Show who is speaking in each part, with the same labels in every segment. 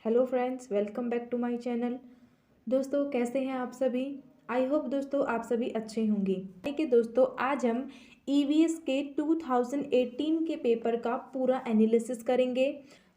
Speaker 1: Hello friends, welcome back to my channel. दोस्तों, कैसे हैं आप सभी? आई होप दोस्तों आप सभी अच्छे होंगे। देखिए दोस्तों, आज हम ईवीएस के 2018 के पेपर का पूरा एनालिसिस करेंगे।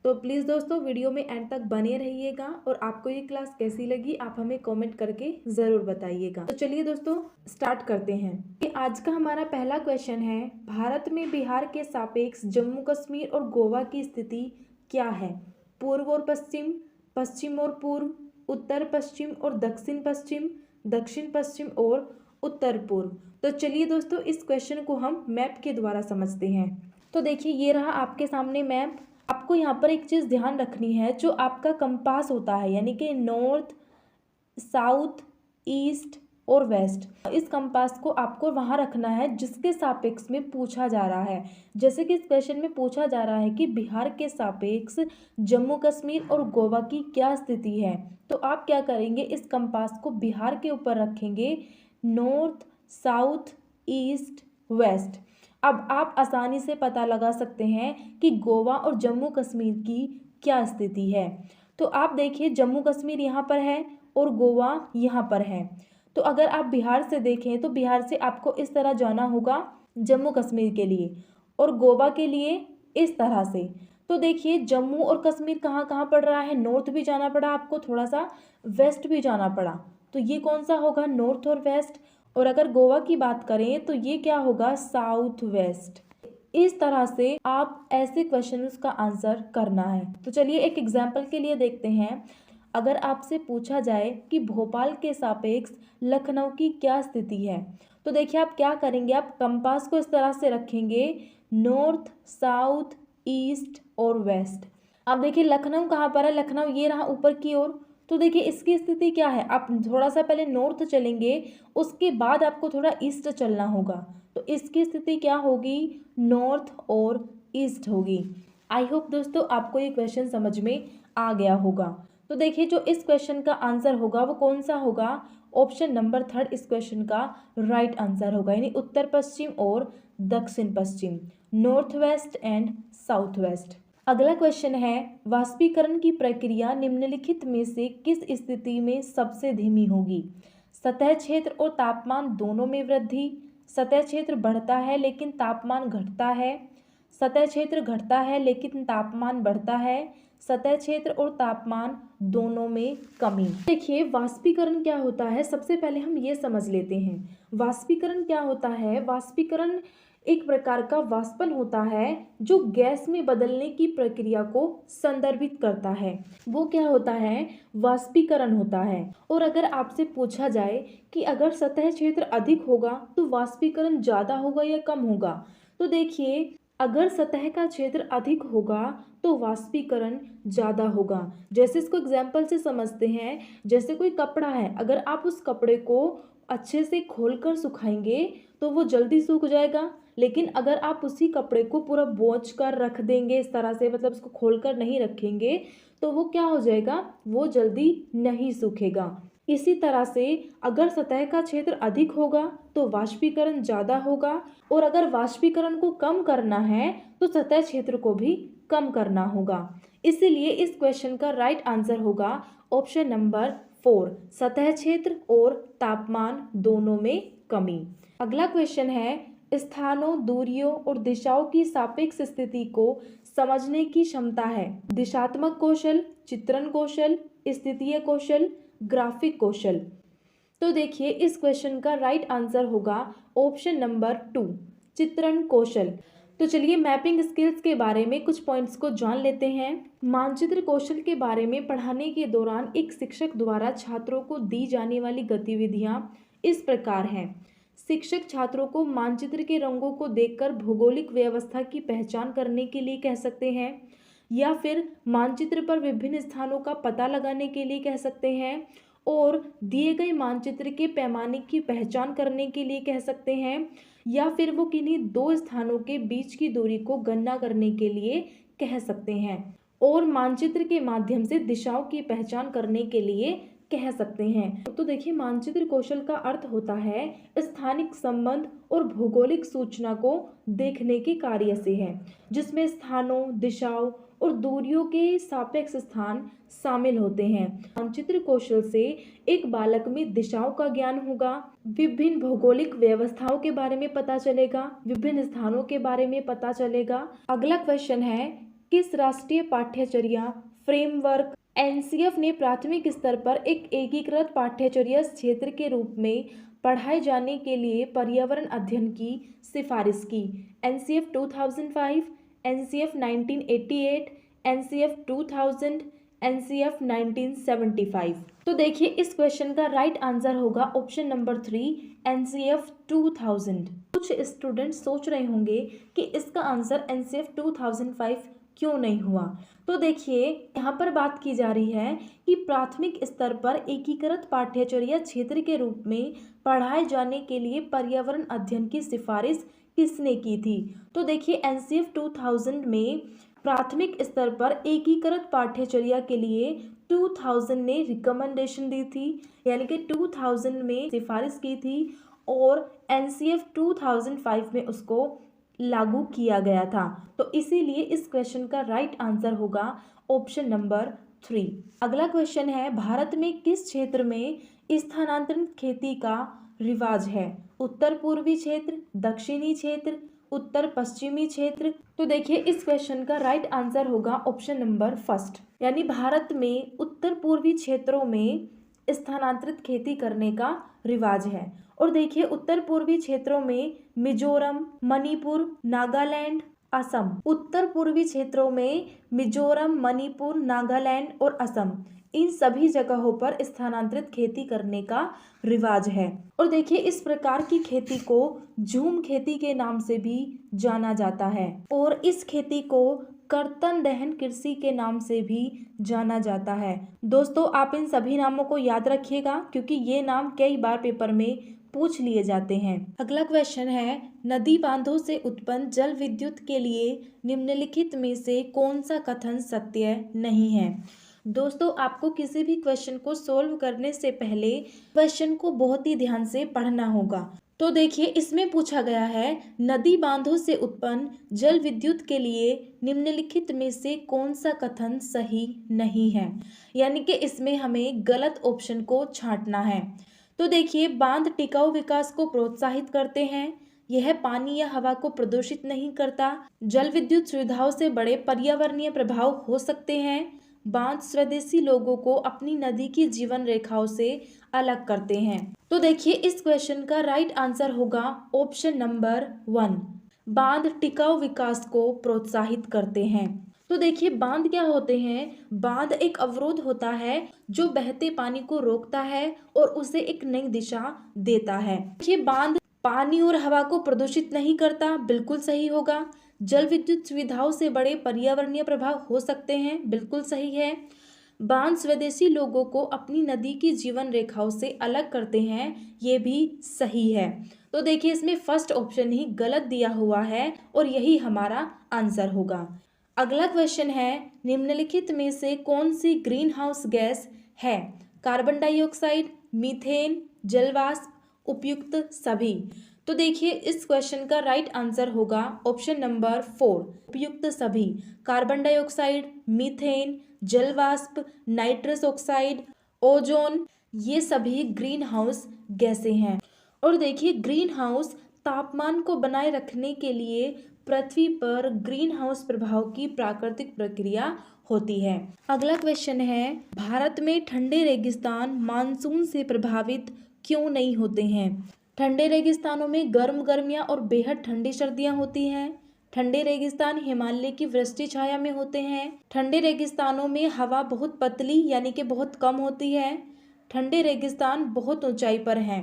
Speaker 1: तो प्लीज़ दोस्तों वीडियो में एंड तक बने रहिएगा और आपको ये क्लास कैसी लगी आप हमें कमेंट करके ज़रूर बताइएगा। तो चलिए दोस्तों स्टार्ट करते हैं। कि आज का हमारा पहला क्वेश्चन है, भारत में बिहार के सापेक्ष जम्मू कश्मीर और गोवा की स्थिति क्या है? पूर्व और पश्चिम, पश्चिम और पूर्व, उत्तर पश्चिम और दक्षिण पश्चिम, दक्षिण पश्चिम और उत्तर पूर्व। तो चलिए दोस्तों इस क्वेश्चन को हम मैप के द्वारा समझते हैं। तो देखिए ये रहा आपके सामने मैप। आपको यहाँ पर एक चीज़ ध्यान रखनी है, जो आपका कंपास होता है यानी कि नॉर्थ, साउथ, ईस्ट और वेस्ट, इस कंपास को आपको वहाँ रखना है जिसके सापेक्ष में पूछा जा रहा है। जैसे कि इस क्वेश्चन में पूछा जा रहा है कि बिहार के सापेक्ष जम्मू कश्मीर और गोवा की क्या स्थिति है, तो आप क्या करेंगे, इस कंपास को बिहार के ऊपर रखेंगे, नॉर्थ, साउथ, ईस्ट, वेस्ट। अब आप आसानी से पता लगा सकते हैं कि गोवा और जम्मू कश्मीर की क्या स्थिति है। तो आप देखिए जम्मू कश्मीर यहाँ पर है और गोवा यहाँ पर है। तो अगर आप बिहार से देखें तो बिहार से आपको इस तरह जाना होगा जम्मू कश्मीर के लिए, और गोवा के लिए इस तरह से। तो देखिए जम्मू और कश्मीर कहाँ कहाँ पड़ रहा है, नॉर्थ भी जाना पड़ा आपको, थोड़ा सा वेस्ट भी जाना पड़ा। तो ये कौन सा होगा, नॉर्थ और वेस्ट। और अगर गोवा की बात करें तो ये क्या होगा, साउथ वेस्ट। इस तरह से आप ऐसे क्वेश्चंस का आंसर करना है। तो चलिए एक एग्जाम्पल के लिए देखते हैं। अगर आपसे पूछा जाए कि भोपाल के सापेक्ष लखनऊ की क्या स्थिति है, तो देखिए आप क्या करेंगे, आप कंपास को इस तरह से रखेंगे, नॉर्थ, साउथ, ईस्ट और वेस्ट। अब देखिए लखनऊ कहाँ पर है, लखनऊ ये रहा ऊपर की ओर। तो देखिए इसकी स्थिति क्या है, आप थोड़ा सा पहले नॉर्थ चलेंगे, उसके बाद आपको थोड़ा ईस्ट चलना होगा। तो इसकी स्थिति क्या होगी, नॉर्थ और ईस्ट होगी। आई होप दोस्तों आपको ये क्वेश्चन समझ में आ गया होगा। तो देखिए जो इस क्वेश्चन का आंसर होगा वो कौन सा होगा, ऑप्शन नंबर 3 इस क्वेश्चन का राइट आंसर होगा, यानी उत्तर पश्चिम और दक्षिण पश्चिम, north west and south west. अगला क्वेश्चन है, वाष्पीकरण की प्रक्रिया निम्नलिखित में से किस स्थिति में सबसे धीमी होगी? सतह क्षेत्र और तापमान दोनों में वृद्धि, सतह क्षेत्र बढ़ता है लेकिन तापमान घटता है, सतह क्षेत्र घटता है लेकिन तापमान बढ़ता है, सतह क्षेत्र और तापमान दोनों में कमी। देखिए वाष्पीकरण क्या होता है, सबसे पहले हम ये समझ लेते हैं वाष्पीकरण क्या होता है। वाष्पीकरण एक प्रकार का वाष्पन होता है जो गैस में बदलने की प्रक्रिया को संदर्भित करता है, वो क्या होता है, वाष्पीकरण होता है। और अगर आपसे पूछा जाए कि अगर सतह क्षेत्र अधिक होगा तो वाष्पीकरण ज़्यादा होगा या कम होगा, तो देखिए अगर सतह का क्षेत्र अधिक होगा तो वाष्पीकरण ज़्यादा होगा। जैसे इसको एग्जाम्पल से समझते हैं, जैसे कोई कपड़ा है, अगर आप उस कपड़े को अच्छे से खोलकर सुखाएंगे तो वो जल्दी सूख जाएगा, लेकिन अगर आप उसी कपड़े को पूरा बोंच कर रख देंगे इस तरह से, मतलब उसको खोलकर नहीं रखेंगे, तो वो क्या हो जाएगा, वो जल्दी नहीं सूखेगा। इसी तरह से अगर सतह का क्षेत्र अधिक होगा तो वाष्पीकरण ज़्यादा होगा, और अगर वाष्पीकरण को कम करना है तो सतह क्षेत्र को भी कम करना होगा। इसीलिए इस क्वेश्चन का राइट आंसर होगा ऑप्शन नंबर 4, सतह क्षेत्र और तापमान दोनों में कमी। अगला क्वेश्चन है, स्थानों, दूरियों और दिशाओं की सापेक्ष स्थिति को समझने की क्षमता है दिशात्मक कौशल, चित्रण कौशल, स्थितीय कौशल, ग्राफिक कौशल। तो देखिए इस क्वेश्चन का राइट आंसर होगा ऑप्शन नंबर 2, चित्रण कौशल। तो चलिए मैपिंग स्किल्स के बारे में कुछ पॉइंट्स को जान लेते हैं। मानचित्र कौशल के बारे में पढ़ाने के दौरान एक शिक्षक द्वारा छात्रों को दी जाने वाली गतिविधियां इस प्रकार हैं। शिक्षक छात्रों को मानचित्र के रंगों को देखकर भौगोलिक व्यवस्था की पहचान करने के लिए कह सकते हैं, या फिर मानचित्र पर विभिन्न स्थानों का पता लगाने के लिए कह सकते हैं, और दिए गए मानचित्र के पैमाने की पहचान करने के लिए कह सकते हैं, या फिर वो किन्हीं दो स्थानों के बीच की दूरी को गणना करने के लिए कह सकते हैं, और मानचित्र के माध्यम से दिशाओं की पहचान करने के लिए कह सकते हैं। तो देखिए मानचित्र कौशल का अर्थ होता है स्थानिक संबंध और भौगोलिक सूचना को देखने के कार्य से है, जिसमें स्थानों, दिशाओं और दूरियों के सापेक्ष स्थान शामिल होते हैं। मानचित्र कौशल से एक बालक में दिशाओं का ज्ञान होगा, विभिन्न भौगोलिक व्यवस्थाओं के बारे में पता चलेगा, विभिन्न स्थानों के बारे में पता चलेगा। अगला क्वेश्चन है, किस राष्ट्रीय पाठ्यचर्या फ्रेमवर्क एनसीएफ ने प्राथमिक स्तर पर एक एकीकृत पाठ्यचर्या क्षेत्र के रूप में पढ़ाए जाने के लिए पर्यावरण अध्ययन की सिफारिश की? NCF 2005, NCF 1988, NCF 2000, NCF 1975। तो देखिए इस क्वेश्चन का राइट आंसर होगा ऑप्शन नंबर 3, एनसीएफ 2000। कुछ स्टूडेंट सोच रहे होंगे कि इसका आंसर एनसीएफ 2005 क्यों नहीं हुआ। तो देखिए यहाँ पर बात की जा रही है कि प्राथमिक स्तर पर एकीकृत पाठ्यचर्या क्षेत्र के रूप में पढ़ाए जाने के लिए पर्यावरण अध्ययन की सिफारिश किसने की थी? तो देखिए एनसीएफ 2000 में प्राथमिक स्तर पर एकीकृत पाठ्यचर्या के लिए 2000 ने रिकमेंडेशन दी थी, यानी कि 2000 में सिफारिश की थी और एनसीएफ 2005 में उसको लागू किया गया था। तो इसीलिए इस क्वेश्चन का राइट आंसर होगा ऑप्शन नंबर 3। अगला क्वेश्चन है, भारत में किस क्षेत्र में स्थानांतरित खेती का रिवाज है? उत्तर पूर्वी क्षेत्र, दक्षिणी क्षेत्र, उत्तर पश्चिमी क्षेत्र। तो देखिए इस क्वेश्चन का राइट आंसर होगा ऑप्शन नंबर 1, यानी भारत में उत्तर पूर्वी क्षेत्रों में स्थानांतरित खेती करने का रिवाज है। और देखिए उत्तर पूर्वी क्षेत्रों में मिजोरम, मणिपुर, नागालैंड, असम। उत्तर पूर्वी क्षेत्रों में मिजोरम, मणिपुर, नागालैंड और असम, इन सभी जगहों पर स्थानांतरित खेती करने का रिवाज है। और देखिए इस प्रकार की खेती को झूम खेती के नाम से भी जाना जाता है और इस खेती को कर्तन दहन कृषि के नाम से भी जाना जाता है। दोस्तों आप इन सभी नामों को याद रखिएगा क्योंकि ये नाम कई बार पेपर में पूछ लिए जाते हैं। अगला क्वेश्चन है, नदी बांधों से उत्पन्न जल विद्युत के लिए निम्नलिखित में से कौन सा कथन सत्य नहीं है? दोस्तों आपको किसी भी क्वेश्चन को सोल्व करने से पहले क्वेश्चन को बहुत ही ध्यान से पढ़ना होगा। तो देखिए इसमें पूछा गया है, नदी बांधों से उत्पन्न जल विद्युत के लिए निम्नलिखित में से कौन सा कथन सही नहीं है, यानी कि इसमें हमें गलत ऑप्शन को छांटना है। तो देखिए बांध टिकाऊ विकास को प्रोत्साहित करते हैं, यह पानी या हवा को प्रदूषित नहीं करता, जल विद्युत सुविधाओं से बड़े पर्यावरणीय प्रभाव हो सकते हैं, बांध स्वदेशी लोगों को अपनी नदी की जीवन रेखाओं से अलग करते हैं। तो देखिए इस क्वेश्चन का राइट आंसर होगा ऑप्शन नंबर 1, बांध टिकाऊ विकास को प्रोत्साहित करते हैं। तो देखिए बांध क्या होते हैं? बांध एक अवरोध होता है जो बहते पानी को रोकता है और उसे एक नई दिशा देता है। देखिए बांध पानी और हवा को प्रदूषित नहीं करता, बिल्कुल सही होगा। जल विद्युत सुविधाओं से बड़े पर्यावरणीय प्रभाव हो सकते हैं, बिल्कुल सही है। बांध स्वदेशी लोगों को अपनी नदी की जीवन रेखाओं से अलग करते हैं, ये भी सही है। तो देखिए इसमें फर्स्ट ऑप्शन ही गलत दिया हुआ है और यही हमारा आंसर होगा। अगला क्वेश्चन है, निम्नलिखित में से कौन सी ग्रीन हाउस गैस है? कार्बन डाइऑक्साइड, मीथेन, जलवाष्प, उपयुक्त सभी। तो देखिए इस क्वेश्चन का राइट आंसर होगा ऑप्शन नंबर 4, उपयुक्त सभी। कार्बन डाइऑक्साइड, मीथेन, जलवाष्प, नाइट्रस ऑक्साइड, ओजोन, ये सभी ग्रीन हाउस गैसें हैं। और देखिए ग्रीन हाउस तापमान को बनाए रखने के लिए पृथ्वी पर ग्रीन हाउस प्रभाव की प्राकृतिक प्रक्रिया होती है। अगला क्वेश्चन है, भारत में ठंडे रेगिस्तान मानसून से प्रभावित क्यों नहीं होते हैं? ठंडे रेगिस्तानों में गर्म गर्मियाँ और बेहद ठंडी सर्दियाँ होती हैं। ठंडे रेगिस्तान हिमालय की वृष्टि छाया में होते हैं। ठंडे रेगिस्तानों में हवा बहुत पतली यानी कि बहुत कम होती है। ठंडे रेगिस्तान बहुत ऊंचाई पर हैं।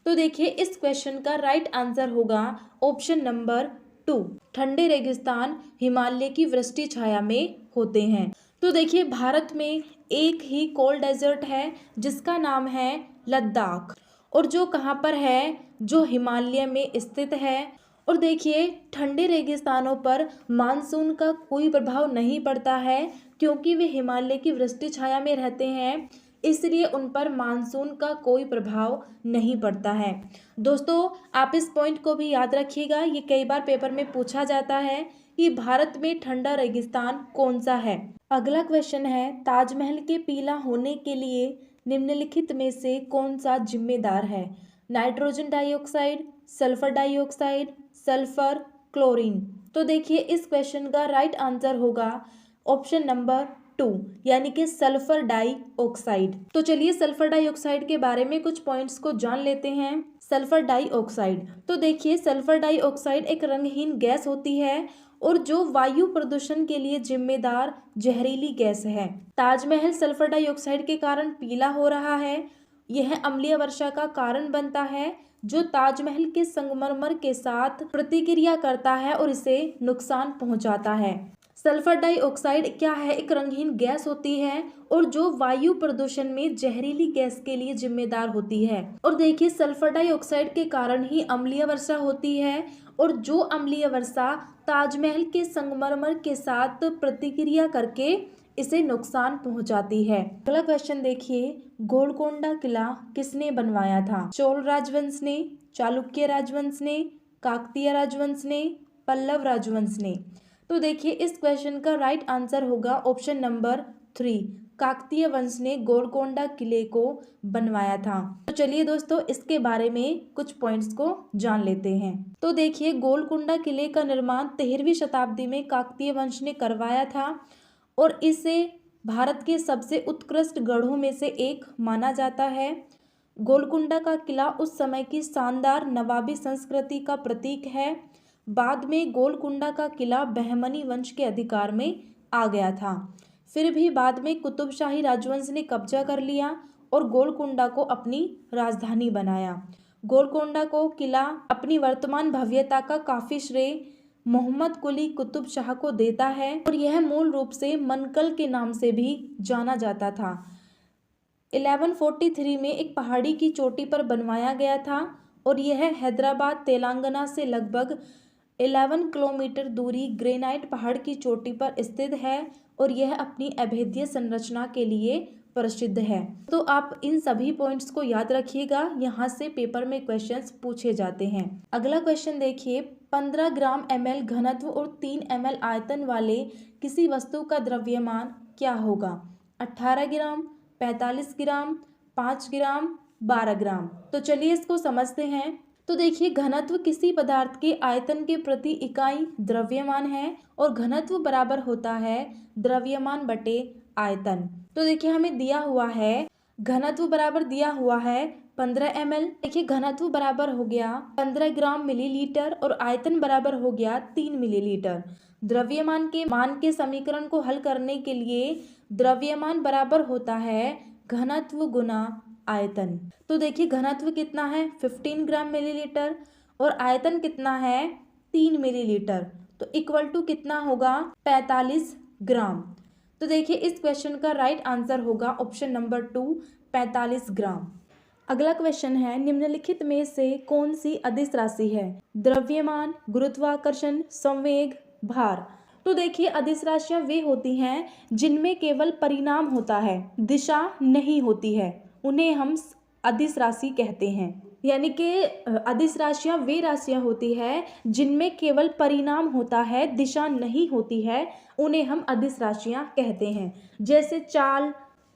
Speaker 1: तो देखिए इस क्वेश्चन का राइट आंसर होगा ऑप्शन नंबर 2, ठंडे रेगिस्तान हिमालय की वृष्टि छाया में होते हैं। तो देखिए भारत में एक ही कोल्ड डेजर्ट है जिसका नाम है लद्दाख, और जो कहाँ पर है? जो हिमालय में स्थित है। और देखिए ठंडे रेगिस्तानों पर मानसून का कोई प्रभाव नहीं पड़ता है क्योंकि वे हिमालय की वृष्टि छाया में रहते हैं, इसलिए उन पर मानसून का कोई प्रभाव नहीं पड़ता है। दोस्तों आप इस पॉइंट को भी याद रखिएगा, ये कई बार पेपर में पूछा जाता है कि भारत में ठंडा रेगिस्तान कौन सा है। अगला क्वेश्चन है, ताजमहल के पीला होने के लिए निम्नलिखित में से कौन सा जिम्मेदार है? Nitrogen dioxide, sulphur dioxide, sulphur, chlorine. तो देखिए इस क्वेश्चन का राइट आंसर होगा ऑप्शन नंबर 2 यानी कि सल्फर डाइऑक्साइड। तो चलिए सल्फर डाइऑक्साइड के बारे में कुछ पॉइंट्स को जान लेते हैं। सल्फर डाइऑक्साइड, तो देखिए सल्फर डाइऑक्साइड एक रंगहीन गैस होती है और जो वायु प्रदूषण के लिए जिम्मेदार जहरीली गैस है। ताजमहल सल्फर डाइऑक्साइड के कारण पीला हो रहा है। यह अम्लीय वर्षा का कारण बनता है जो ताजमहल के संगमरमर के साथ प्रतिक्रिया करता है और इसे नुकसान पहुंचाता है। सल्फर डाइऑक्साइड क्या है? एक रंगहीन गैस होती है और जो वायु प्रदूषण में जहरीली गैस के लिए जिम्मेदार होती है। और देखिए सल्फर डाइऑक्साइड के कारण ही अम्लीय वर्षा होती है और जो अम्लीय वर्षा ताजमहल के संगमरमर के साथ प्रतिक्रिया करके इसे नुकसान पहुंचाती है। अगला क्वेश्चन देखिए, गोलकोंडा किला किसने बनवाया था? चोल राजवंश ने, चालुक्य राजवंश ने, काकतीय राजवंश ने, पल्लव राजवंश ने। तो देखिए इस क्वेश्चन का राइट आंसर होगा ऑप्शन नंबर 3, काकतीय वंश ने गोलकोंडा किले को बनवाया था। तो चलिए दोस्तों इसके बारे में कुछ पॉइंट्स को जान लेते हैं। तो देखिए गोलकोंडा किले का निर्माण 13वीं शताब्दी में काकतीय वंश ने करवाया था और इसे भारत के सबसे उत्कृष्ट गढ़ों में से एक माना जाता है। गोलकुंडा का किला उस समय की शानदार नवाबी संस्कृति का प्रतीक है। बाद में गोलकुंडा का किला बहमनी वंश के अधिकार में आ गया था। फिर भी बाद में कुतुबशाही राजवंश ने कब्जा कर लिया और गोलकुंडा को अपनी राजधानी बनाया। गोलकुंडा को किला अपनी वर्तमान भव्यता का काफ़ी श्रेय मोहम्मद कुली कुतुब शाह को देता है और यह मूल रूप से मनकल के नाम से भी जाना जाता था। 1143 में एक पहाड़ी की चोटी पर बनवाया गया था और यह हैदराबाद तेलंगाना से लगभग 11 किलोमीटर दूरी ग्रेनाइट पहाड़ की चोटी पर स्थित है और यह अपनी अभेद्य संरचना के लिए प्रसिद्ध है। तो आप इन सभी पॉइंट्स को याद रखिएगा, यहाँ से पेपर में क्वेश्चंस पूछे जाते हैं। अगला क्वेश्चन देखिए, 15 ग्राम ml घनत्व और 3 ml आयतन वाले किसी वस्तु का द्रव्यमान क्या होगा? 18 ग्राम, 45 ग्राम, 5 ग्राम, 12 ग्राम। तो चलिए इसको समझते हैं। तो देखिए घनत्व किसी पदार्थ के आयतन के प्रति इकाई द्रव्यमान है और घनत्व बराबर होता है द्रव्यमान बटे आयतन। तो देखिए हमें दिया हुआ है घनत्व बराबर दिया हुआ है 15 ml। देखिए घनत्व बराबर हो गया 15 ग्राम मिलीलीटर और आयतन बराबर हो गया 3 मिलीलीटर। द्रव्यमान के मान के समीकरण को हल करने के लिए द्रव्यमान बराबर होता है घनत्व गुना आयतन। तो देखिए घनत्व कितना है 15 ग्राम मिलीलीटर और आयतन कितना है 3 मिलीलीटर, तो इक्वल टू कितना होगा 45 ग्राम। तो देखिए इस क्वेश्चन का राइट आंसर होगा ऑप्शन नंबर 2, 45 ग्राम। अगला क्वेश्चन है, निम्नलिखित में से कौन सी अदिश राशि है? द्रव्यमान, गुरुत्वाकर्षण, संवेग, भार। तो देखिए अदिश राशियां वे होती हैं जिनमें केवल परिणाम होता है, दिशा नहीं होती है, उन्हें हम अदिश राशि कहते हैं। यानी कि अदिश राशियां वे राशियां होती है जिनमें केवल परिणाम होता है, दिशा नहीं होती है, उन्हें हम अदिश राशियां कहते हैं। जैसे चाल,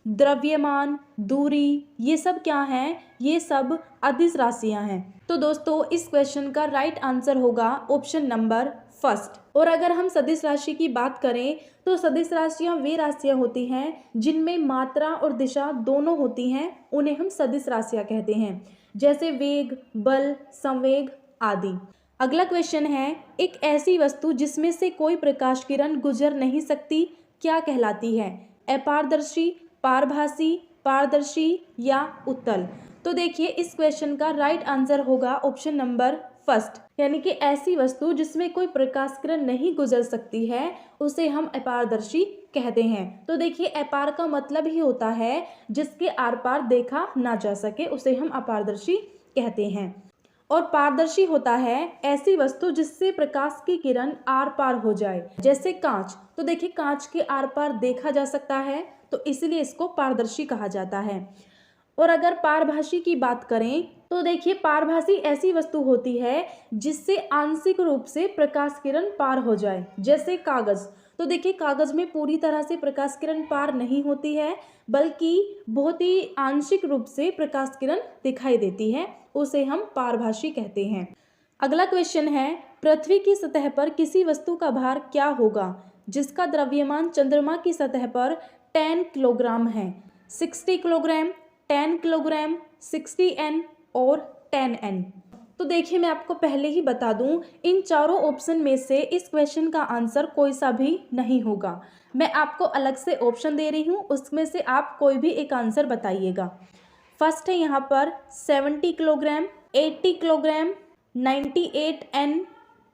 Speaker 1: द्रव्यमान, दूरी, ये सब क्या हैं? ये सब अदिश राशियां हैं। तो दोस्तों इस क्वेश्चन का राइट आंसर होगा ऑप्शन नंबर 1। और अगर हम सदिश राशि की बात करें तो सदिश राशियां वे राशियां होती हैं जिनमें मात्रा और दिशा दोनों होती हैं, उन्हें हम सदिश राशियां कहते हैं। जैसे वेग, बल, संवेग आदि। अगला क्वेश्चन है, एक ऐसी वस्तु जिसमें से कोई प्रकाश किरण गुजर नहीं सकती क्या कहलाती है? अपारदर्शी, पारभासी, पारदर्शी या उत्तल। तो देखिए इस क्वेश्चन का राइट आंसर होगा ऑप्शन नंबर 1, यानी कि ऐसी वस्तु जिसमें कोई प्रकाश किरण नहीं गुजर सकती है उसे हम अपारदर्शी कहते हैं। तो देखिए अपार का मतलब ही होता है जिसके आर पार देखा ना जा सके, उसे हम अपारदर्शी कहते हैं। और पारदर्शी होता है ऐसी वस्तु जिससे प्रकाश की किरण आर पार हो जाए, जैसे कांच। तो देखिए कांच के आर पार देखा जा सकता है, तो इसलिए इसको पारदर्शी कहा जाता है। और अगर पारभासी की बात करें तो देखिए पारभासी ऐसी वस्तु होती है जिससे आंशिक रूप से प्रकाश किरण पार हो जाए, जैसे कागज। तो देखिए कागज में पूरी तरह से प्रकाश किरण पार नहीं होती है, बल्कि बहुत ही आंशिक रूप से प्रकाश किरण दिखाई देती है, उसे हम पारभासी कहते हैं। अगला क्वेश्चन है, पृथ्वी की सतह पर किसी वस्तु का भार क्या होगा जिसका द्रव्यमान चंद्रमा की सतह पर 10 किलोग्राम है? 60 किलोग्राम, 10 किलोग्राम, 60 N और 10 N। तो देखिए मैं आपको पहले ही बता दूं, इन चारों ऑप्शन में से इस क्वेश्चन का आंसर कोई सा भी नहीं होगा। मैं आपको अलग से ऑप्शन दे रही हूं, उसमें से आप कोई भी एक आंसर बताइएगा। फर्स्ट है यहाँ पर 70 किलोग्राम, 80 किलोग्राम, 98 N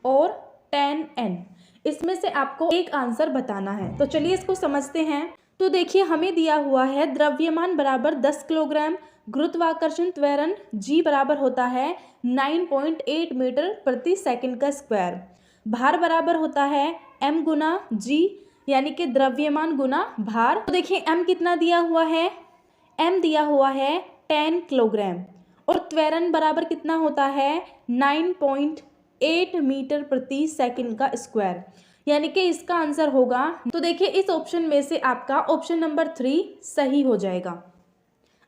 Speaker 1: और 10 N। इसमें से आपको एक आंसर बताना है। तो चलिए इसको समझते हैं। तो देखिए हमें दिया हुआ है द्रव्यमान बराबर 10 किलोग्राम, गुरुत्वाकर्षण त्वरण G बराबर होता है 9.8 मीटर प्रति सेकंड का स्क्वायर, भार बराबर होता है m गुना G यानी कि द्रव्यमान गुना भार। तो देखिए m कितना दिया हुआ है, m दिया हुआ है 10 किलोग्राम और त्वरण बराबर कितना होता है 9.8 मीटर प्रति सेकंड का स्क्वायर, यानी कि इसका आंसर होगा। तो देखिए इस ऑप्शन में से आपका ऑप्शन नंबर 3 सही हो जाएगा।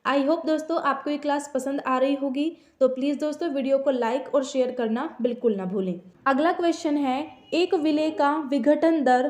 Speaker 1: आई होप दोस्तों आपको ये क्लास पसंद आ रही होगी, तो प्लीज़ दोस्तों वीडियो को लाइक और शेयर करना बिल्कुल ना भूलें। अगला क्वेश्चन है, एक विलेय का विघटन दर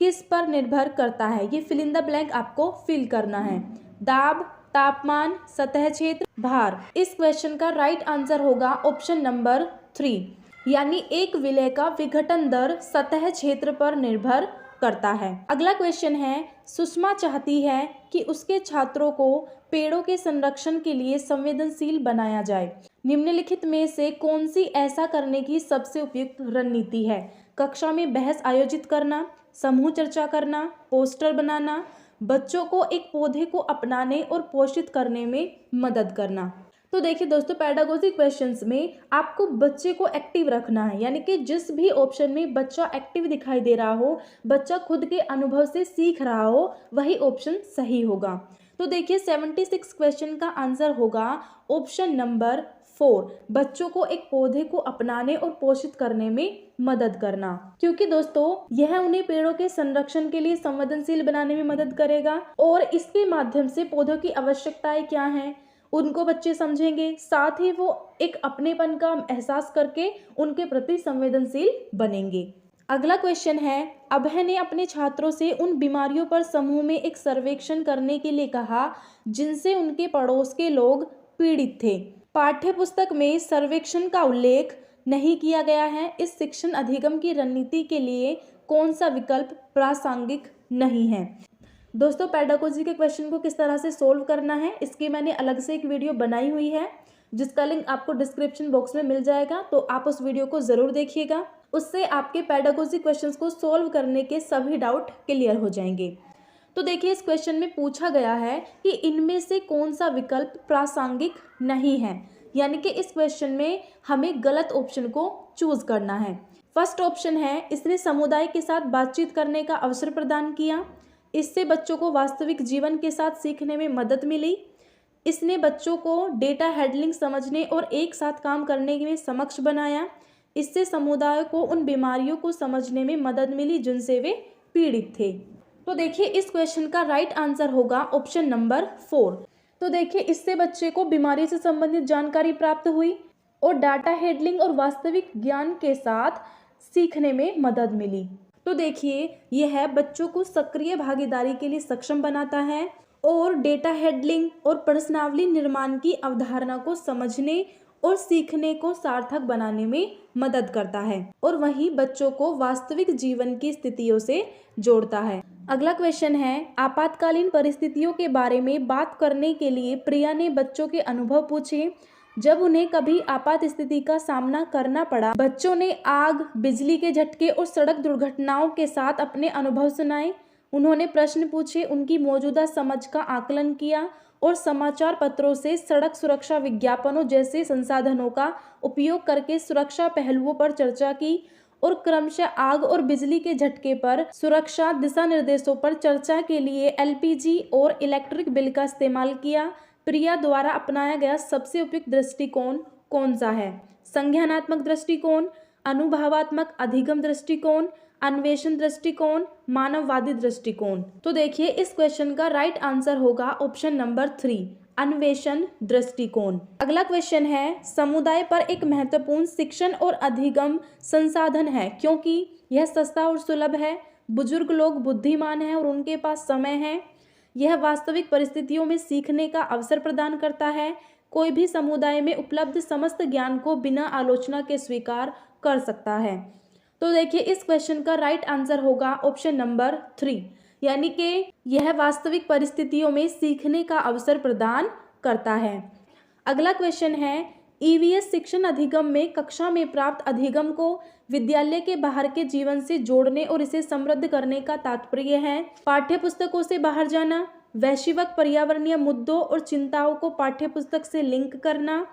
Speaker 1: किस पर निर्भर करता है? ये फिल इन द ब्लैंक आपको फिल करना है। दाब, तापमान, सतह क्षेत्र, भार। इस क्वेश्चन का राइट आंसर होगा ऑप्शन नंबर 3, यानी एक विलेय का विघटन दर सतह क्षेत्र पर निर्भर करता है। अगला क्वेश्चन है, सुषमा चाहती है कि उसके छात्रों को पेड़ों के संरक्षण के लिए संवेदनशील बनाया जाए। निम्नलिखित में से कौन सी ऐसा करने की सबसे उपयुक्त रणनीति है? कक्षा में बहस आयोजित करना, समूह चर्चा करना, पोस्टर बनाना, बच्चों को एक पौधे को अपनाने और पोषित करने में मदद करना। तो देखिए दोस्तों पेडागोजी क्वेश्चंस में आपको बच्चे को एक्टिव रखना है, यानी कि जिस भी ऑप्शन में बच्चा एक्टिव दिखाई दे रहा हो, बच्चा खुद के अनुभव से सीख रहा हो, वही ऑप्शन सही होगा। तो देखिए 76 क्वेश्चन का आंसर होगा ऑप्शन नंबर 4, बच्चों को एक पौधे को अपनाने और पोषित करने में मदद करना, क्योंकि दोस्तों यह उन्हें पेड़ों के संरक्षण के लिए संवेदनशील बनाने में मदद करेगा और इसके माध्यम से पौधों की आवश्यकताएं क्या हैं उनको बच्चे समझेंगे, साथ ही वो एक अपनेपन का एहसास करके उनके प्रति संवेदनशील बनेंगे। अगला क्वेश्चन है, अभय ने अपने छात्रों से उन बीमारियों पर समूह में एक सर्वेक्षण करने के लिए कहा जिनसे उनके पड़ोस के लोग पीड़ित थे। पाठ्य पुस्तक में सर्वेक्षण का उल्लेख नहीं किया गया है। इस शिक्षण अधिगम की रणनीति के लिए कौन सा विकल्प प्रासंगिक नहीं है? दोस्तों पेडागोजी के क्वेश्चन को किस तरह से सोल्व करना है इसकी मैंने अलग से एक वीडियो बनाई हुई है, जिसका लिंक आपको डिस्क्रिप्शन बॉक्स में मिल जाएगा, तो आप उस वीडियो को ज़रूर देखिएगा। उससे आपके पेडागोजी क्वेश्चंस को सोल्व करने के सभी डाउट क्लियर हो जाएंगे। तो देखिए इस क्वेश्चन में पूछा गया है कि इनमें से कौन सा विकल्प प्रासंगिक नहीं है, यानी कि इस क्वेश्चन में हमें गलत ऑप्शन को चूज करना है। फर्स्ट ऑप्शन है, इसने समुदाय के साथ बातचीत करने का अवसर प्रदान किया, इससे बच्चों को वास्तविक जीवन के साथ सीखने में मदद मिली। इसने बच्चों को डेटा हैंडलिंग समझने और एक साथ काम करने में सक्षम बनाया। इससे समुदाय को उन बीमारियों को समझने में मदद मिली जिनसे वे पीड़ित थे। तो देखिए इस क्वेश्चन का राइट आंसर होगा ऑप्शन नंबर 4। तो देखिए इससे बच्चे को बीमारी से संबंधित जानकारी प्राप्त हुई और डाटा हैंडलिंग और वास्तविक ज्ञान के साथ सीखने में मदद मिली। तो देखिए यह बच्चों को सक्रिय भागीदारी के लिए सक्षम बनाता है और डेटा हैंडलिंग और प्रश्नावली निर्माण की अवधारणा को समझने और सीखने को सार्थक बनाने में मदद करता है और वहीं बच्चों को वास्तविक जीवन की स्थितियों से जोड़ता है। अगला क्वेश्चन है, आपातकालीन परिस्थितियों के बारे में बात करने के लिए प्रिया ने बच्चों के अनुभव पूछे। जब उन्हें कभी आपात स्थिति का सामना करना पड़ा, बच्चों ने आग, बिजली के झटके और सड़क दुर्घटनाओं के साथ अपने अनुभव सुनाए। उन्होंने प्रश्न पूछे, उनकी मौजूदा समझ का आकलन किया और समाचार पत्रों से सड़क सुरक्षा विज्ञापनों जैसे संसाधनों का उपयोग करके सुरक्षा पहलुओं पर चर्चा की और क्रमशः आग और बिजली के झटके पर सुरक्षा दिशा निर्देशों पर चर्चा के लिए एलपीजी और इलेक्ट्रिक बिल का इस्तेमाल किया। प्रिया द्वारा अपनाया गया सबसे उपयुक्त दृष्टिकोण कौन सा है? संज्ञानात्मक दृष्टिकोण, अनुभवात्मक अधिगम दृष्टिकोण, अन्वेषण दृष्टिकोण, मानववादी दृष्टिकोण। तो देखिए इस क्वेश्चन का राइट आंसर होगा ऑप्शन नंबर 3, अन्वेषण दृष्टिकोण। अगला क्वेश्चन है, समुदाय पर एक महत्वपूर्ण शिक्षण और अधिगम संसाधन है क्योंकि यह सस्ता और सुलभ है, बुजुर्ग लोग बुद्धिमान हैं और उनके पास समय है, यह वास्तविक परिस्थितियों में सीखने का अवसर प्रदान करता है, कोई भी समुदाय में उपलब्ध समस्त ज्ञान को बिना आलोचना के स्वीकार कर सकता है। तो देखिए इस क्वेश्चन का राइट आंसर होगा ऑप्शन नंबर 3, यानी कि यह वास्तविक परिस्थितियों में सीखने का अवसर प्रदान करता है। अगला क्वेश्चन है, ईवीएस शिक्षण अधिगम में कक्षा में प्राप्त अधिगम को विद्यालय के बाहर के जीवन से जोड़ने और इसे समृद्ध करने का तात्पर्य है। पाठ्य पुस्तकों से बाहर जाना, वैश्विक पर्यावरणीय मुद्दों और चिंताओं को पाठ्य पुस्तक से लिंक करना,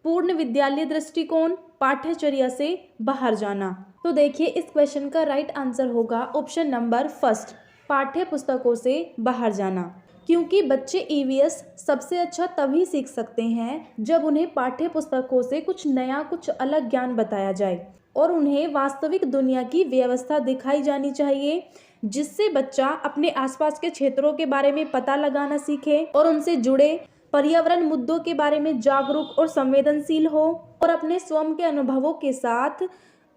Speaker 1: पूर्ण विद्यालय दृष्टिकोण, पाठ्यचर्या से बाहर जाना। तो देखिए इस क्वेश्चन का राइट आंसर होगा ऑप्शन नंबर 1, पाठ्य पुस्तकों से बाहर जाना, क्योंकि बच्चे ईवीएस सबसे अच्छा तभी सीख सकते हैं जब उन्हें पाठ्य पुस्तकों से कुछ नया, कुछ अलग ज्ञान बताया जाए और उन्हें वास्तविक दुनिया की व्यवस्था दिखाई जानी चाहिए, जिससे बच्चा अपने आसपास के क्षेत्रों के बारे में पता लगाना सीखे और उनसे जुड़े पर्यावरण मुद्दों के बारे में जागरूक और संवेदनशील हो और अपने स्वयं के अनुभवों के साथ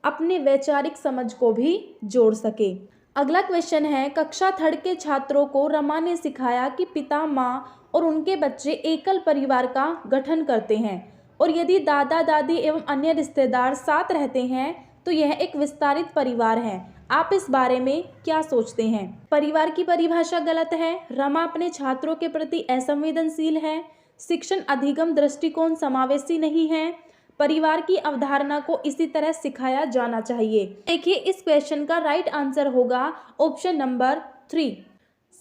Speaker 1: अपने वैचारिक समझ को भी जोड़ सके। अगला क्वेश्चन है, कक्षा 3 के छात्रों को रमा ने सिखाया कि पिता, माँ और उनके बच्चे एकल परिवार का गठन करते हैं और यदि दादा दादी एवं अन्य रिश्तेदार साथ रहते हैं तो यह एक विस्तारित परिवार है। आप इस बारे में क्या सोचते हैं? परिवार की परिभाषा गलत है, रमा अपने छात्रों के प्रति असंवेदनशील है, शिक्षण अधिगम दृष्टिकोण समावेशी नहीं है, परिवार की अवधारणा को इसी तरह सिखाया जाना चाहिए। देखिए इस क्वेश्चन का राइट आंसर होगा ऑप्शन नंबर 3,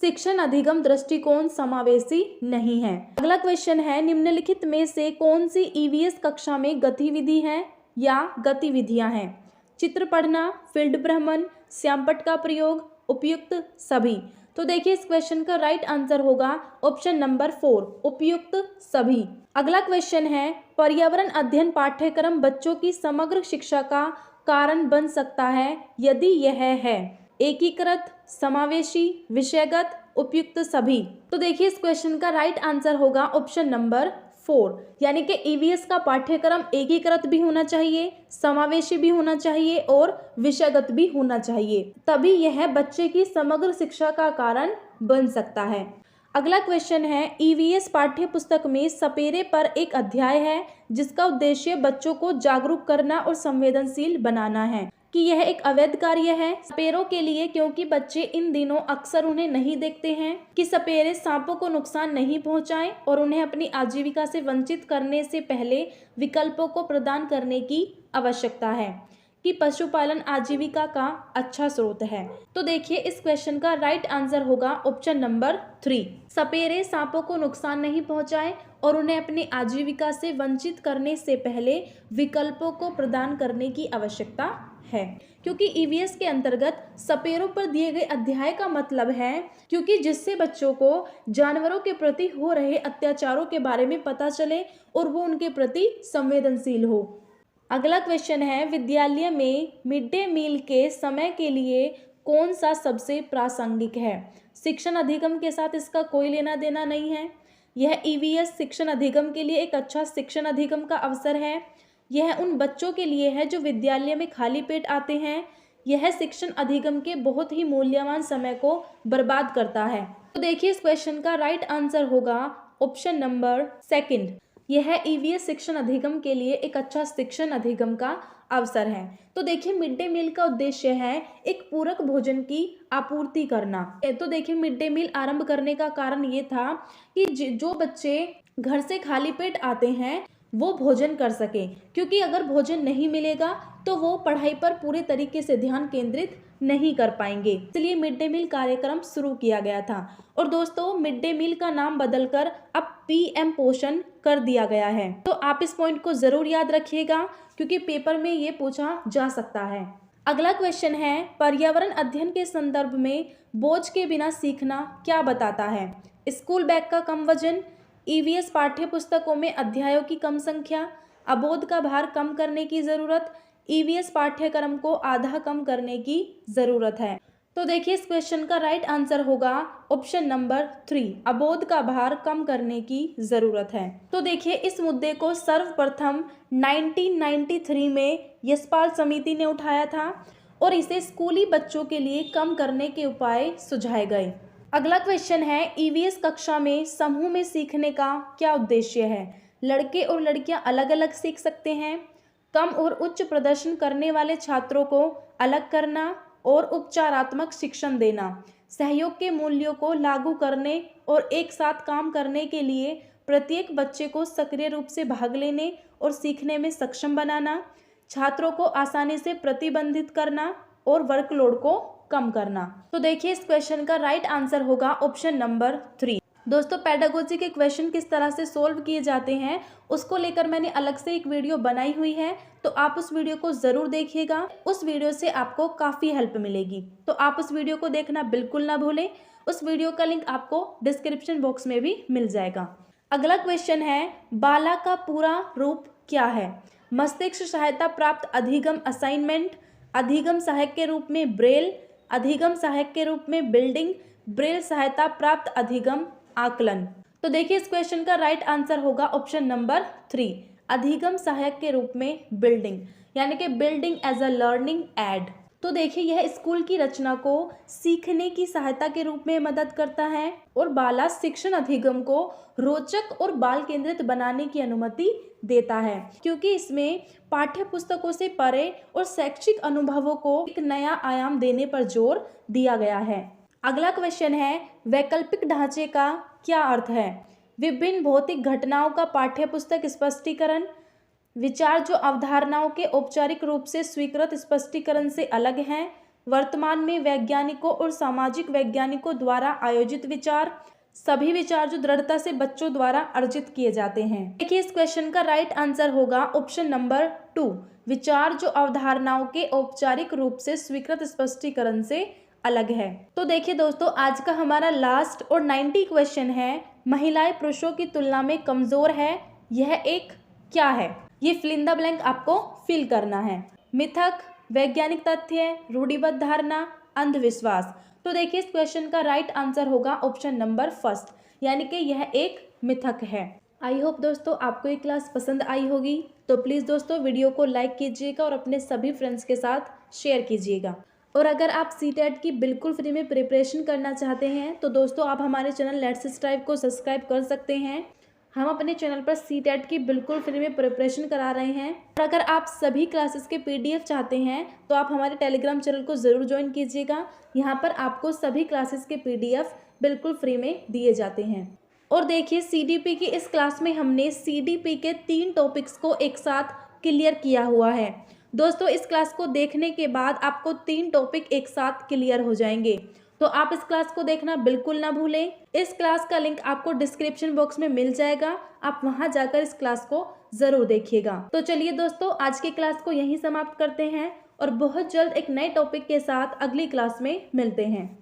Speaker 1: शिक्षण अधिगम दृष्टिकोण समावेशी नहीं है। अगला क्वेश्चन है, निम्नलिखित में से कौन सी ईवीएस कक्षा में गतिविधि है या गतिविधियां हैं? चित्र पढ़ना, फील्ड भ्रमण, श्यामपट्ट का प्रयोग, उपयुक्त सभी। तो देखिए इस क्वेश्चन का राइट आंसर होगा ऑप्शन नंबर 4, उपयुक्त सभी। अगला क्वेश्चन है, पर्यावरण अध्ययन पाठ्यक्रम बच्चों की समग्र शिक्षा का कारण बन सकता है यदि यह है एकीकृत, समावेशी, विषयगत, उपयुक्त सभी। तो देखिए इस क्वेश्चन का राइट आंसर होगा ऑप्शन नंबर 4, यानी कि ईवीएस का पाठ्यक्रम एकीकृत भी होना चाहिए, समावेशी भी होना चाहिए और विषयगत भी होना चाहिए, तभी यह बच्चे की समग्र शिक्षा का कारण बन सकता है। अगला क्वेश्चन है, ईवीएस पाठ्य पुस्तक में सपेरे पर एक अध्याय है जिसका उद्देश्य बच्चों को जागरूक करना और संवेदनशील बनाना है कि यह एक अवैध कार्य है सपेरों के लिए, क्योंकि बच्चे इन दिनों अक्सर उन्हें नहीं देखते हैं कि सपेरे सांपों को नुकसान नहीं पहुंचाएं और उन्हें अपनी आजीविका से वंचित करने से पहले विकल्पों को प्रदान करने की आवश्यकता है कि पशुपालन आजीविका का अच्छा स्रोत है। तो देखिए इस क्वेश्चन का राइट आंसर होगा ऑप्शन नंबर 3, सपेरे सांपों को नुकसान नहीं पहुंचाएं और उन्हें अपनी आजीविका से वंचित करने से पहले विकल्पों को प्रदान करने की आवश्यकता है, क्योंकि ईवीएस के अंतर्गत सपेरों पर दिए गए अध्याय का मतलब है क्योंकि जिससे बच्चों को जानवरों के प्रति हो रहे अत्याचारों के बारे में पता चले और वो उनके प्रति संवेदनशील हो। अगला क्वेश्चन है, विद्यालय में मिड डे मील के समय के लिए कौन सा सबसे प्रासंगिक है? शिक्षण अधिगम के साथ इसका कोई लेना देना नहीं है। यह ईवीएस शिक्षण अधिगम के लिए एक अच्छा शिक्षण अधिगम का अवसर है। यह उन बच्चों के लिए है जो विद्यालय में खाली पेट आते हैं। यह शिक्षण अधिगम के बहुत ही मूल्यवान समय को बर्बाद करता है। तो देखिए इस क्वेश्चन का राइट आंसर होगा ऑप्शन नंबर 2, यह ईवीएस शिक्षण अधिगम के लिए एक अच्छा शिक्षण अधिगम का अवसर है। तो देखिए मिड डे मील का उद्देश्य है एक पूरक भोजन की आपूर्ति करना। तो देखिए मिड डे मील आरंभ करने का कारण ये था कि जो बच्चे घर से खाली पेट आते हैं वो भोजन कर सके, क्योंकि अगर भोजन नहीं मिलेगा तो वो पढ़ाई पर पूरे तरीके से ध्यान केंद्रित नहीं कर पाएंगे। इसलिए मिड डे मील कार्यक्रम शुरू किया गया था। और दोस्तों मिड डे मील का नाम बदलकर अब पीएम पोषण कर दिया गया है। तो आप इस पॉइंट को जरूर याद रखिएगा क्योंकि पेपर में ये पूछा जा सकता है। अगला क्वेश्चन है, पर्यावरण अध्ययन के संदर्भ में बोझ के बिना सीखना क्या बताता है? स्कूल बैग का कम वजन, ईवीएस पाठ्य पुस्तकों में अध्यायों की कम संख्या, अबोध का भार कम करने की ज़रूरत, ईवीएस पाठ्यक्रम को आधा कम करने की ज़रूरत है। तो देखिए इस क्वेश्चन का राइट आंसर होगा ऑप्शन नंबर 3, अबोध का भार कम करने की ज़रूरत है। तो देखिए इस मुद्दे को सर्वप्रथम 1993 में यशपाल समिति ने उठाया था और इसे स्कूली बच्चों के लिए कम करने के उपाय सुझाए गए। अगला क्वेश्चन है, ईवीएस कक्षा में समूह में सीखने का क्या उद्देश्य है? लड़के और लड़कियां अलग अलग सीख सकते हैं, कम और उच्च प्रदर्शन करने वाले छात्रों को अलग करना और उपचारात्मक शिक्षण देना, सहयोग के मूल्यों को लागू करने और एक साथ काम करने के लिए प्रत्येक बच्चे को सक्रिय रूप से भाग लेने और सीखने में सक्षम बनाना, छात्रों को आसानी से प्रतिबंधित करना और वर्कलोड को कम करना। तो देखिए इस क्वेश्चन का राइट आंसर होगा ऑप्शन नंबर 3। दोस्तों पेडागोजी के क्वेश्चन किस तरह से सोल्व किए जाते हैं उसको लेकर मैंने अलग से एक वीडियो बनाई हुई है, तो आप उस वीडियो को ज़रूर देखिएगा। उस वीडियो से आपको काफ़ी हेल्प मिलेगी, तो आप उस वीडियो को देखना बिल्कुल ना भूलें। उस वीडियो का लिंक आपको डिस्क्रिप्शन बॉक्स में भी मिल जाएगा। अगला क्वेश्चन है, बाला का पूरा रूप क्या है? मस्तिष्क सहायता प्राप्त अधिगम असाइनमेंट, अधिगम सहायक के रूप में ब्रेल, अधिगम सहायक के रूप में बिल्डिंग, ब्रेल सहायता प्राप्त अधिगम आकलन। तो देखिए इस क्वेश्चन का राइट आंसर होगा ऑप्शन नंबर 3, अधिगम सहायक के रूप में बिल्डिंग, यानी कि building as a learning aid. तो देखिए यह स्कूल की रचना को सीखने की सहायता के रूप में मदद करता है और बाला शिक्षण अधिगम को रोचक और बाल केंद्रित बनाने की अनुमति देता है, क्योंकि इसमें पाठ्य पुस्तकों से परे और शैक्षिक अनुभवों को एक नया आयाम देने पर जोर दिया गया है। अगला क्वेश्चन है, वैकल्पिक ढांचे का क्या अर्थ है? विभिन्न भौतिक घटनाओं का पाठ्यपुस्तक स्पष्टीकरण, विचार जो अवधारणाओं के औपचारिक रूप से स्वीकृत स्पष्टीकरण से अलग हैं, वर्तमान में वैज्ञानिकों और सामाजिक वैज्ञानिकों द्वारा आयोजित विचार, सभी विचार जो दृढ़ता से बच्चों द्वारा अर्जित किए जाते हैं। देखिए इस क्वेश्चन का राइट आंसर होगा ऑप्शन नंबर 2, विचार जो अवधारणाओं के औपचारिक रूप से स्वीकृत स्पष्टीकरण से अलग है। तो देखिए दोस्तों आज का हमारा लास्ट और 90 क्वेश्चन है, महिलाएं पुरुषों की तुलना में कमजोर है, यह एक क्या है? ये फिल इन द ब्लैंक आपको फिल करना है। मिथक, वैज्ञानिक तथ्य, रूढ़िबद्ध धारणा, अंधविश्वास। तो देखिए इस क्वेश्चन का राइट आंसर होगा ऑप्शन नंबर 1, यानी कि यह एक मिथक है। आई होप दोस्तों आपको ये क्लास पसंद आई होगी, तो प्लीज़ दोस्तों वीडियो को लाइक कीजिएगा और अपने सभी फ्रेंड्स के साथ शेयर कीजिएगा। और अगर आप सीटेट की बिल्कुल फ्री में प्रिपरेशन करना चाहते हैं तो दोस्तों आप हमारे चैनल लेट्स स्ट्राइव को सब्सक्राइब कर सकते हैं। हम अपने चैनल पर सीटेट की बिल्कुल फ्री में प्रिपरेशन करा रहे हैं। और अगर आप सभी क्लासेस के पीडीएफ चाहते हैं तो आप हमारे टेलीग्राम चैनल को ज़रूर ज्वाइन कीजिएगा। यहाँ पर आपको सभी क्लासेस के पीडीएफ बिल्कुल फ्री में दिए जाते हैं। और देखिए सीडीपी की इस क्लास में हमने सीडीपी के 3 टॉपिक्स को एक साथ क्लियर किया हुआ है। दोस्तों इस क्लास को देखने के बाद आपको 3 टॉपिक एक साथ क्लियर हो जाएंगे, तो आप इस क्लास को देखना बिल्कुल ना भूलें। इस क्लास का लिंक आपको डिस्क्रिप्शन बॉक्स में मिल जाएगा, आप वहां जाकर इस क्लास को ज़रूर देखिएगा। तो चलिए दोस्तों आज की क्लास को यहीं समाप्त करते हैं और बहुत जल्द एक नए टॉपिक के साथ अगली क्लास में मिलते हैं।